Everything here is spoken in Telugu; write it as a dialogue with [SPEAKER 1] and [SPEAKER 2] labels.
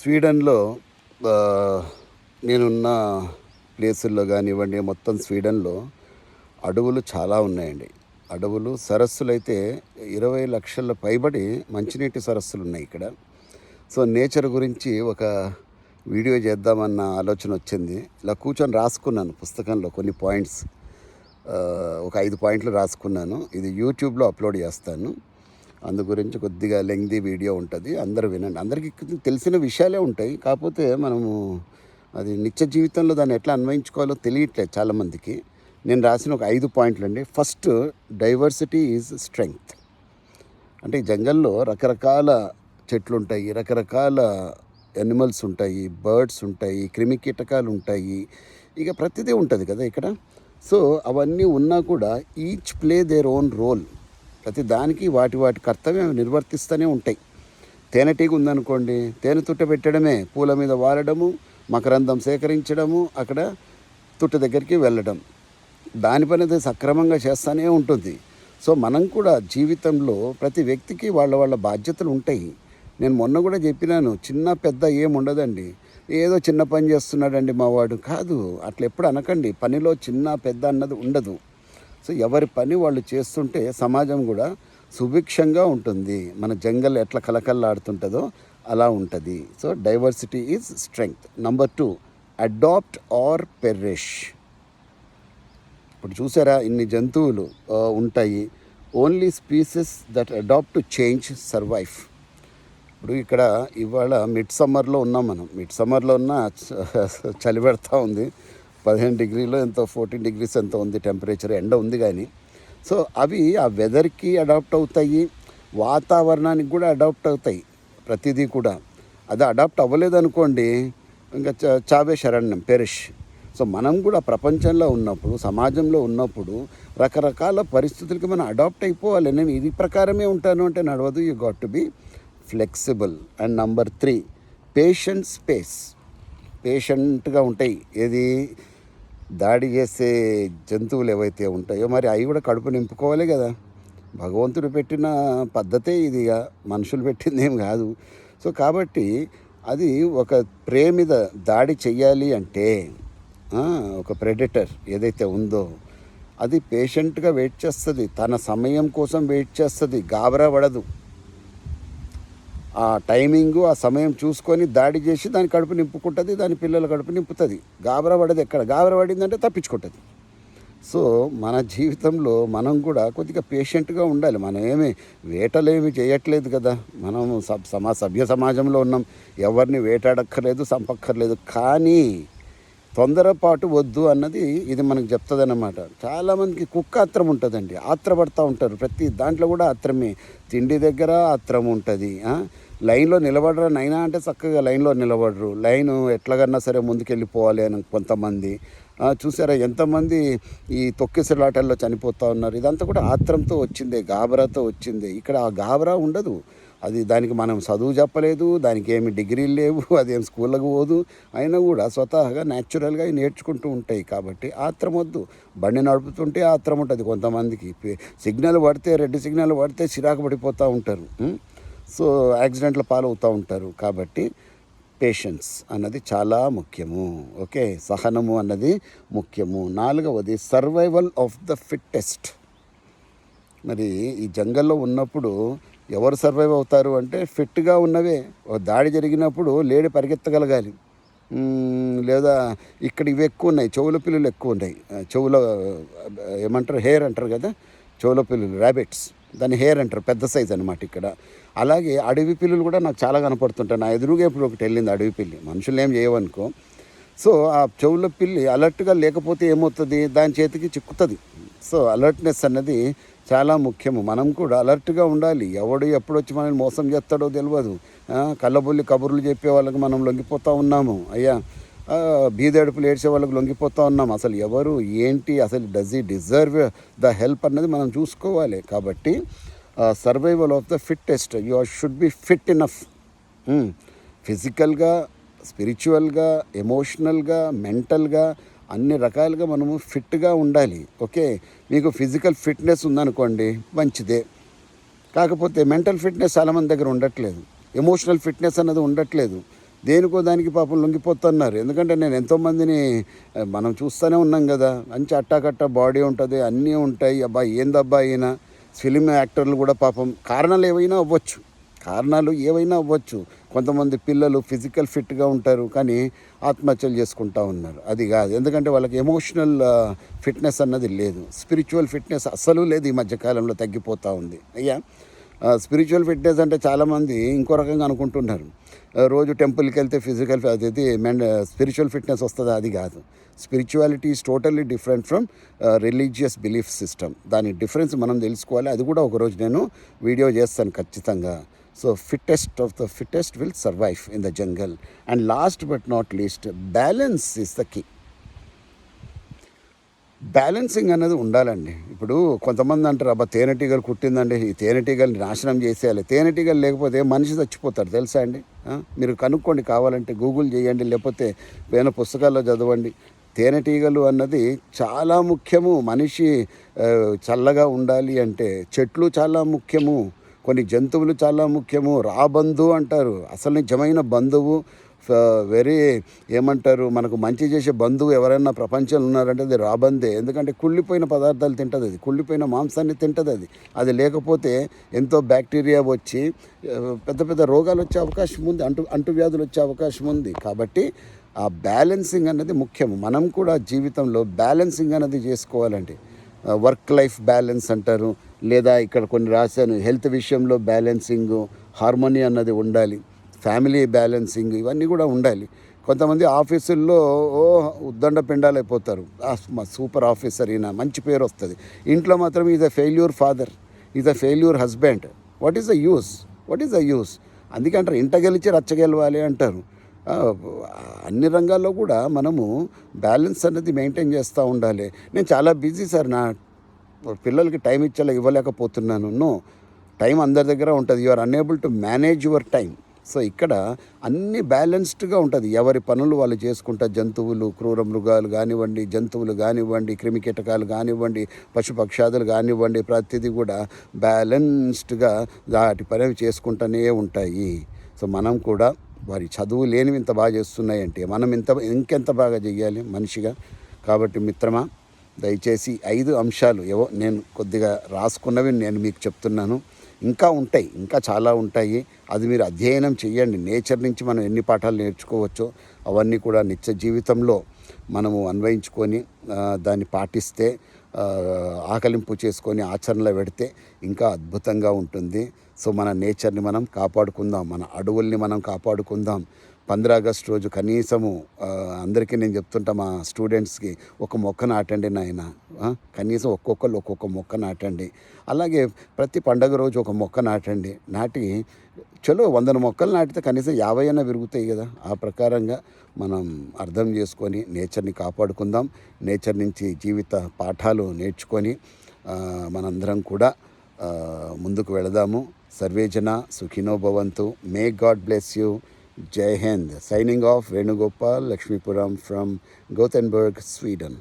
[SPEAKER 1] స్వీడన్‌లో నేనున్న ప్లేసుల్లో గానివ్వండి, మొత్తం స్వీడన్‌లో అడవులు చాలా ఉన్నాయండి. అడవులు, సరస్సులైతే 20,00,000 పైబడి మంచినీటి సరస్సులున్నాయి ఇక్కడ. సో, నేచర్ గురించి ఒక వీడియో చేద్దామన్న ఆలోచన వచ్చింది. ఇలా కూర్చొని రాసుకున్నాను పుస్తకంలో కొన్ని పాయింట్స్. ఒక 5 పాయింట్లు రాసుకున్నాను. ఇది యూట్యూబ్‌లో అప్లోడ్ చేస్తాను. అందు గురించి కొద్దిగా లెంగ్తీ వీడియో ఉంటుంది, అందరూ వినండి. అందరికీ తెలిసిన విషయాలే ఉంటాయి, కాకపోతే మనము అది నిత్య జీవితంలో దాన్ని ఎట్లా అన్వయించుకోవాలో తెలియట్లేదు చాలామందికి. నేను రాసిన ఒక 5 పాయింట్లు అండి. First, diversity is strength. అంటే ఈ జంగల్లో రకరకాల చెట్లు ఉంటాయి, రకరకాల యానిమల్స్ ఉంటాయి, బర్డ్స్ ఉంటాయి, క్రిమి కీటకాలు ఉంటాయి, ఇక ప్రతిదీ ఉంటుంది కదా ఇక్కడ. సో అవన్నీ ఉన్నా కూడా each play their own role. ప్రతి దానికి వాటి వాటి కర్తవ్యం నిర్వర్తిస్తూనే ఉంటాయి. తేనెటీగ ఉందనుకోండి, తేనె తుట్ట పెట్టడమే, పూల మీద వాలడము, మకరందం సేకరించడము, అక్కడ తుట్ట దగ్గరికి వెళ్ళడం, దాని పని అది సక్రమంగా చేస్తూనే ఉంటుంది. సో మనం కూడా జీవితంలో ప్రతి వ్యక్తికి వాళ్ళ వాళ్ళ బాధ్యతలు ఉంటాయి. నేను మొన్న కూడా చెప్పినాను, చిన్న పెద్ద ఏముండదండి. ఏదో చిన్న పని చేస్తున్నాడండి మావాడు, కాదు, అట్లా ఎప్పుడు అనకండి. పనిలో చిన్న పెద్ద అన్నది ఉండదు. సో ఎవరి పని వాళ్ళు చేస్తుంటే సమాజం కూడా సుభిక్షంగా ఉంటుంది. మన జంగల్ ఎట్లా కలకల్లాడుతుంటుందో అలా ఉంటుంది. So diversity is strength. Number 2, adapt or perish. ఇప్పుడు చూసారా, ఇన్ని జంతువులు ఉంటాయి. Only species that adapt to change survive. ఇప్పుడు ఇక్కడ ఇవాళ మిడ్ సమ్మర్లో ఉన్నాం మనం. మిడ్ సమ్మర్లో ఉన్న చలి పెడతా ఉంది. 15 డిగ్రీలో ఎంతో, 14 డిగ్రీస్ ఎంతో ఉంది టెంపరేచర్, ఎండ ఉంది. కానీ సో అవి ఆ వెదర్కి అడాప్ట్ అవుతాయి, వాతావరణానికి కూడా అడాప్ట్ అవుతాయి. ప్రతిదీ కూడా అది అడాప్ట్ అవ్వలేదనుకోండి, ఇంకా చావే శరణ్యం, పెరిష్. సో మనం కూడా ప్రపంచంలో ఉన్నప్పుడు, సమాజంలో ఉన్నప్పుడు రకరకాల పరిస్థితులకి మనం అడాప్ట్ అయిపోవాలి. నేను ఇది ప్రకారమే ఉంటాను అంటే నడవదు. You got to be flexible. And number 3, patient space. పేషెంట్గా ఉంటాయి. ఏది దాడి చేసే జంతువులు ఏవైతే ఉంటాయో మరి అవి కూడా కడుపు నింపుకోవాలి కదా. భగవంతుడు పెట్టిన పద్ధతే ఇది, మనుషులు పెట్టింది ఏం కాదు. సో కాబట్టి అది ఒక ప్రే మీద దాడి చెయ్యాలి అంటే ఒక ప్రెడేటర్ ఏదైతే ఉందో అది పేషెంట్గా వెయిట్ చేస్తుంది, తన సమయం కోసం వెయిట్ చేస్తుంది, గాబరా పడదు. ఆ టైమింగు, ఆ సమయం చూసుకొని దాడి చేసి దాని కడుపు నింపుకుంటుంది, దాని పిల్లల కడుపు నింపుతుంది. గాబరా పడదు. ఎక్కడ గాబరా పడిందంటే తప్పించుకుంటుంది. సో మన జీవితంలో మనం కూడా కొద్దిగా పేషెంట్గా ఉండాలి. మనం ఏమి వేటలేమి చేయట్లేదు కదా. మనం సభ్య సమాజంలో ఉన్నాం, ఎవరిని వేటాడక్కర్లేదు, చంపక్కర్లేదు. కానీ తొందరపాటు వద్దు అన్నది ఇది మనకు చెప్తుంది అన్నమాట. చాలామందికి కుక్క ఆత్రం ఉంటుందండి, ఆత్రపడుతూ ఉంటారు. ప్రతి దాంట్లో కూడా ఆత్రమే. తిండి దగ్గర ఆత్రం ఉంటుంది. లైన్లో నిలబడరా నైనా అంటే చక్కగా లైన్లో నిలబడరు. లైను ఎట్లాగన్నా సరే ముందుకెళ్ళిపోవాలి అని కొంతమంది. చూసారా ఎంతమంది ఈ తొక్కిసలాటల్లో చనిపోతూ ఉన్నారు. ఇదంతా కూడా ఆత్రంతో వచ్చిందే, గాబరాతో వచ్చిందే. ఇక్కడ ఆ గాబరా ఉండదు. అది దానికి మనం చదువు చెప్పలేదు, దానికి ఏమి డిగ్రీలు లేవు, అదేం స్కూళ్ళకు పోదు. అయినా కూడా స్వతహాగా న్యాచురల్గా నేర్చుకుంటూ ఉంటాయి. కాబట్టి ఆత్రం వద్దు. బండి నడుపుతుంటే ఆత్రం ఉంటుంది కొంతమందికి. సిగ్నల్ పడితే, రెడ్ సిగ్నల్ పడితే చిరాకు పడిపోతూ ఉంటారు. సో యాక్సిడెంట్ల పాలవుతూ ఉంటారు. కాబట్టి పేషెన్స్ అన్నది చాలా ముఖ్యము. ఓకే, సహనము అన్నది ముఖ్యము. 4వది, సర్వైవల్ ఆఫ్ ద ఫిట్టెస్ట్. మరి ఈ జంగల్లో ఉన్నప్పుడు ఎవరు సర్వైవ్ అవుతారు అంటే ఫిట్గా ఉన్నవే. దాడి జరిగినప్పుడు లేడి పరిగెత్తగలగాలి. లేదా ఇక్కడ ఇవి ఎక్కువ ఉన్నాయి, చెవుల పిల్లులు ఎక్కువ ఉన్నాయి. చెవుల ఏమంటారు, హెయిర్ అంటారు కదా, చెవుల పిల్లులు, ర్యాబిట్స్, దాన్ని హెయిర్ అంటారు, పెద్ద సైజ్ అనమాట ఇక్కడ. అలాగే అడవి పిల్లులు కూడా నాకు చాలా కనపడుతుంటాయి. నా ఎదురుగా ఇప్పుడు ఒకటి వెళ్ళింది అడవి పిల్లి, మనుషులు ఏం చేయవనుకో. సో ఆ చెవుల పిల్లి అలర్ట్గా లేకపోతే ఏమవుతుంది, దాని చేతికి చిక్కుతుంది. సో అలర్ట్నెస్ అన్నది చాలా ముఖ్యము. మనం కూడా అలర్ట్గా ఉండాలి. ఎవడు ఎప్పుడొచ్చి మనల్ని మోసం చేస్తాడో తెలియదు. కళ్ళబొల్లి కబుర్లు చెప్పే వాళ్ళకి మనం లొంగిపోతూ ఉన్నాము. అయ్యా, బీదడుపులు ఏడ్చే వాళ్ళకి లొంగిపోతూ ఉన్నాము. అసలు ఎవరు ఏంటి, అసలు does he deserve the help అన్నది మనం చూసుకోవాలి. కాబట్టి survival of the fittest. You should be fit enough. ఫిజికల్గా, స్పిరిచువల్గా, ఎమోషనల్గా, మెంటల్గా అన్ని రకాలుగా మనము ఫిట్గా ఉండాలి. ఓకే, మీకు ఫిజికల్ ఫిట్నెస్ ఉందనుకోండి మంచిదే, కాకపోతే మెంటల్ ఫిట్నెస్ చాలామంది దగ్గర ఉండట్లేదు, ఎమోషనల్ ఫిట్నెస్ అన్నది ఉండట్లేదు. దేనికో దానికి పాపం లొంగిపోతున్నారు. ఎందుకంటే నేను ఎంతోమందిని మనం చూస్తూనే ఉన్నాం కదా, మంచి అట్టాకట్ట బాడీ ఉంటుంది, అన్నీ ఉంటాయి. అబ్బా ఏందబ్బా ఈయన. ఫిలిం యాక్టర్లు కూడా పాపం కారణాలు ఏవైనా అవ్వచ్చు. కొంతమంది పిల్లలు ఫిజికల్ ఫిట్గా ఉంటారు కానీ ఆత్మహత్యలు చేసుకుంటూ ఉన్నారు. అది కాదు, ఎందుకంటే వాళ్ళకి ఎమోషనల్ ఫిట్నెస్ అన్నది లేదు. స్పిరిచువల్ ఫిట్నెస్ అస్సలు లేదు, ఈ మధ్యకాలంలో తగ్గిపోతూ ఉంది. అయ్యా, స్పిరిచువల్ ఫిట్నెస్ అంటే చాలామంది ఇంకో రకంగా అనుకుంటున్నారు. రోజు టెంపుల్కి వెళ్తే ఫిజికల్ అది స్పిరిచువల్ ఫిట్నెస్ వస్తుందా? అది కాదు. Spirituality is totally different from religious belief system. దాని డిఫరెన్స్ మనం తెలుసుకోవాలి. అది కూడా ఒకరోజు నేను వీడియో చేస్తాను ఖచ్చితంగా. So fittest of the fittest will survive in the jungle. And last but not least, balance is the key. Balancing అనేది ఉండాలండి. ఇప్పుడు కొంతమంది అంటారు, అబ్బా తేనెటీగలు కుట్టిందండి, ఈ తేనెటీగల్ని నాశనం చేసేయాలి. తేనెటీగలు లేకపోతే మనిషి చచ్చిపోతారు, తెలుసా అండి? మీరు కనుక్కోండి, కావాలంటే గూగుల్ చేయండి, లేకపోతే వేరే పుస్తకాల్లో చదవండి. తేనెటీగలు అన్నది చాలా ముఖ్యము. మనిషి చల్లగా ఉండాలి అంటే చెట్లు చాలా ముఖ్యము, కొన్ని జంతువులు చాలా ముఖ్యము. రాబంధు అంటారు, అసలు నిజమైన బంధువు. వెరీ ఏమంటారు, మనకు మంచి చేసే బంధువు ఎవరైనా ప్రపంచంలో ఉన్నారంటే అది రాబందే. ఎందుకంటే కుళ్ళిపోయిన పదార్థాలు తింటుంది, అది కుళ్ళిపోయిన మాంసాన్ని తింటుంది. అది లేకపోతే ఎంతో బ్యాక్టీరియా వచ్చి పెద్ద పెద్ద రోగాలు వచ్చే అవకాశం ఉంది, అంటువ్యాధులు వచ్చే అవకాశం ఉంది. కాబట్టి ఆ బ్యాలెన్సింగ్ అనేది ముఖ్యము. మనం కూడా జీవితంలో బ్యాలెన్సింగ్ అనేది చేసుకోవాలండి. వర్క్ లైఫ్ బ్యాలెన్స్ అంటారు, లేదా ఇక్కడ కొన్ని రాశాను, హెల్త్ విషయంలో బ్యాలెన్సింగ్, హార్మోనీ అన్నది ఉండాలి, ఫ్యామిలీ బ్యాలెన్సింగ్, ఇవన్నీ కూడా ఉండాలి. కొంతమంది ఆఫీసుల్లో ఉద్దండ పిండాలైపోతారు, సూపర్ ఆఫీసర్ ఈయన, మంచి పేరు వస్తుంది. ఇంట్లో మాత్రం is a failure father, is a failure husband. What is the use? అందుకంటారు ఇంట గెలిచి రచ్చగెలవాలి అంటారు. అన్ని రంగాల్లో కూడా మనము బ్యాలెన్స్ అనేది మెయింటైన్ చేస్తూ ఉండాలి. నేను చాలా బిజీ సార్, నా పిల్లలకి టైం ఇవ్వలేకపోతున్నాను. నో, టైం అందరి దగ్గర ఉంటుంది. You are unable to manage your time. So ఇక్కడ అన్నీ బ్యాలెన్స్డ్గా ఉంటుంది. ఎవరి పనులు వాళ్ళు చేసుకుంటా, జంతువులు, క్రూర మృగాలు కానివ్వండి, జంతువులు కానివ్వండి, క్రిమికీటకాలు కానివ్వండి, పశుపక్షాదులు కానివ్వండి, ప్రతిదీ కూడా బ్యాలెన్స్డ్గా వాటి పని చేసుకుంటూనే ఉంటాయి. సో మనం కూడా వారి చదువు లేనివి ఇంత బాగా చేస్తున్నాయంటే మనం ఇంకెంత బాగా చెయ్యాలి మనిషిగా. కాబట్టి మిత్రమా, దయచేసి 5 అంశాలు నేను కొద్దిగా రాసుకున్నవి నేను మీకు చెప్తున్నాను. ఇంకా చాలా ఉంటాయి. అది మీరు అధ్యయనం చేయండి. నేచర్ నుంచి మనం ఎన్ని పాఠాలు నేర్చుకోవచ్చో అవన్నీ కూడా నిత్య జీవితంలో మనము అన్వయించుకొని దాన్ని పాటిస్తే, ఆకలింపు చేసుకొని ఆచరణలో పెడితే ఇంకా అద్భుతంగా ఉంటుంది. సో మన నేచర్ని మనం కాపాడుకుందాం, మన అడవుల్ని మనం కాపాడుకుందాం. 15 ఆగస్టు రోజు కనీసము అందరికీ నేను చెప్తుంటా, మా స్టూడెంట్స్కి, ఒక మొక్క నాటండి నాయన. కనీసం ఒక్కొక్కరు ఒక్కొక్క మొక్క నాటండి. అలాగే ప్రతి పండగ రోజు ఒక మొక్క నాటండి. నాటి 100 మొక్కలు నాటితే కనీసం 50 అయినా విరుగుతాయి కదా. ఆ ప్రకారంగా మనం అర్థం చేసుకొని నేచర్ని కాపాడుకుందాం. నేచర్ నుంచి జీవిత పాఠాలు నేర్చుకొని మనందరం కూడా ముందుకు వెళదాము. సర్వేజన సుఖినో భవంతు. May God bless you. Jai Hind. Signing off, Venugopal, Lakshmipuram from Gothenburg, Sweden.